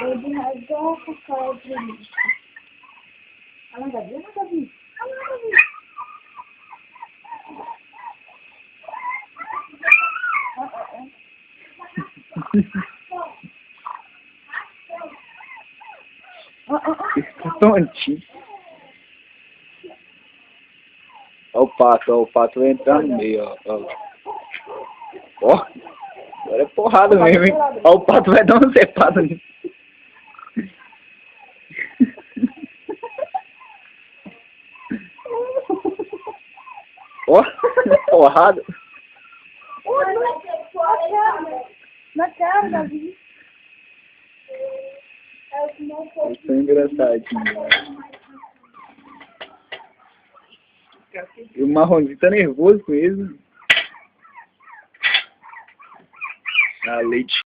Ele rasgou a cara de lixo. Ela não viu, nunca vi. Ela nunca viu. Isso tá tão antigo. Olha o pato vai entrar no meio, ó. Ó, agora é porrada mesmo, hein? Ó, o pato vai dar uma cepada nisso. Ó, porrada. Na cara, Davi. Isso é engraçadinho. E o Marronzinho tá nervoso com isso. Ah, leite.